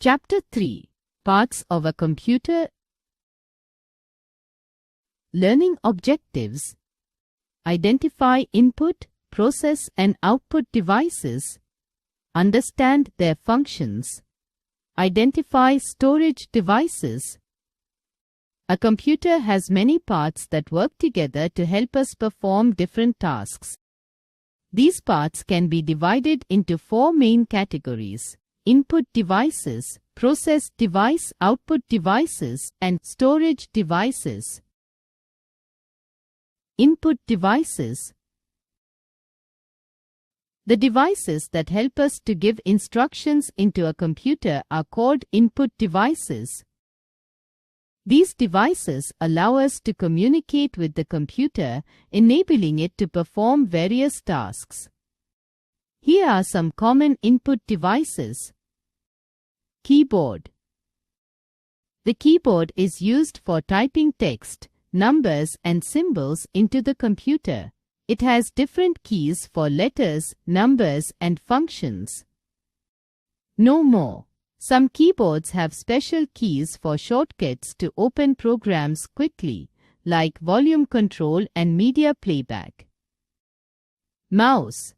Chapter 3: Parts of a Computer. Learning Objectives. Identify input, process and output devices. Understand their functions. Identify storage devices. A computer has many parts that work together to help us perform different tasks. These parts can be divided into four main categories: input devices, process device, output devices, and storage devices. Input devices. The devices that help us to give instructions into a computer are called input devices. These devices allow us to communicate with the computer, enabling it to perform various tasks. Here are some common input devices. Keyboard. The keyboard is used for typing text, numbers and symbols into the computer. It has different keys for letters, numbers and functions. No more. Some keyboards have special keys for shortcuts to open programs quickly, like volume control and media playback. Mouse.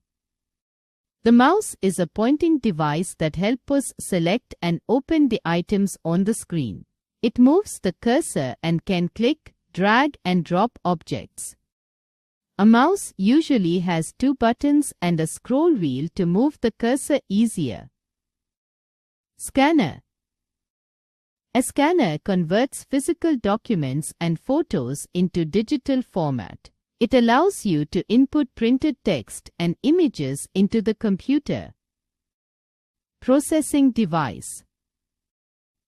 The mouse is a pointing device that helps us select and open the items on the screen. It moves the cursor and can click, drag and drop objects. A mouse usually has two buttons and a scroll wheel to move the cursor easier. Scanner. A scanner converts physical documents and photos into digital format. It allows you to input printed text and images into the computer. Processing device.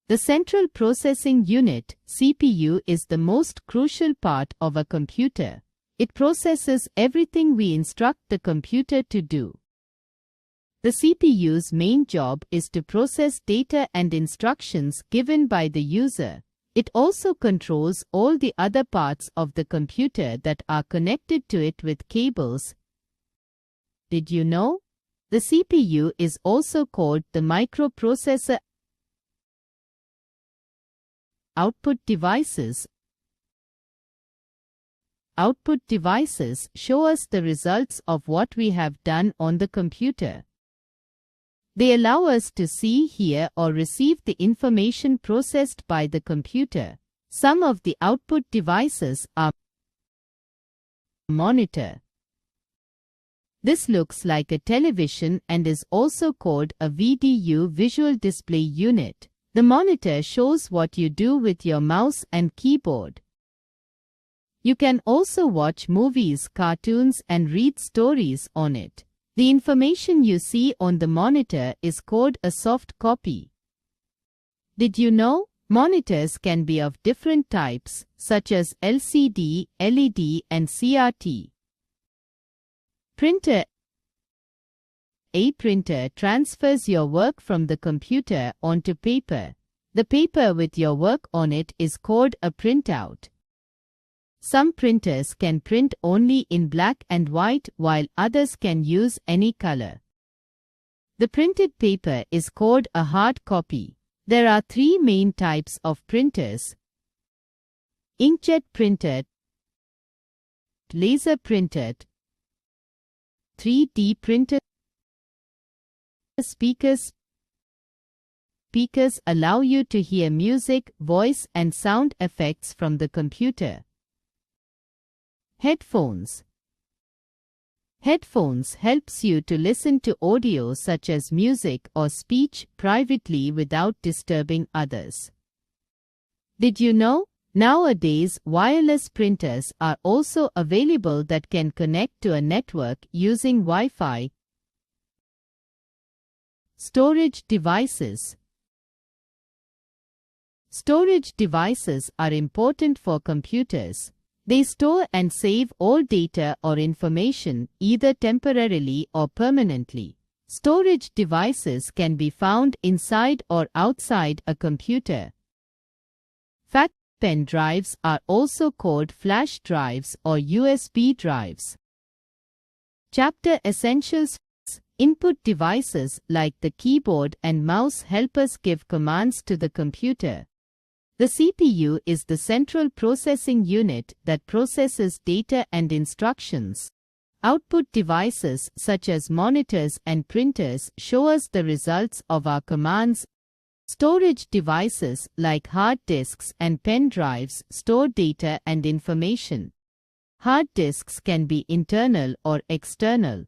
The Central Processing Unit, CPU, is the most crucial part of a computer. It processes everything we instruct the computer to do. The CPU's main job is to process data and instructions given by the user. It also controls all the other parts of the computer that are connected to it with cables. Did you know? The CPU is also called the microprocessor. Output devices. Output devices show us the results of what we have done on the computer. They allow us to see, hear, or receive the information processed by the computer. Some of the output devices are monitor. This looks like a television and is also called a VDU, visual display unit. The monitor shows what you do with your mouse and keyboard. You can also watch movies, cartoons, and read stories on it. The information you see on the monitor is called a soft copy. Did you know? Monitors can be of different types, such as LCD, LED, and CRT. Printer. A printer transfers your work from the computer onto paper. The paper with your work on it is called a printout. Some printers can print only in black and white, while others can use any color. The printed paper is called a hard copy. There are three main types of printers: inkjet printer, laser printer, 3D printer. Speakers. Speakers allow you to hear music, voice, and sound effects from the computer. Headphones. Headphones helps you to listen to audio such as music or speech privately without disturbing others. Did you know? Nowadays, wireless printers are also available that can connect to a network using Wi-Fi. Storage devices. Storage devices are important for computers. They store and save all data or information, either temporarily or permanently. Storage devices can be found inside or outside a computer. Fat pen drives are also called flash drives or USB drives. Chapter Essentials. Input devices like the keyboard and mouse help us give commands to the computer. The CPU is the central processing unit that processes data and instructions. Output devices such as monitors and printers show us the results of our commands. Storage devices like hard disks and pen drives store data and information. Hard disks can be internal or external.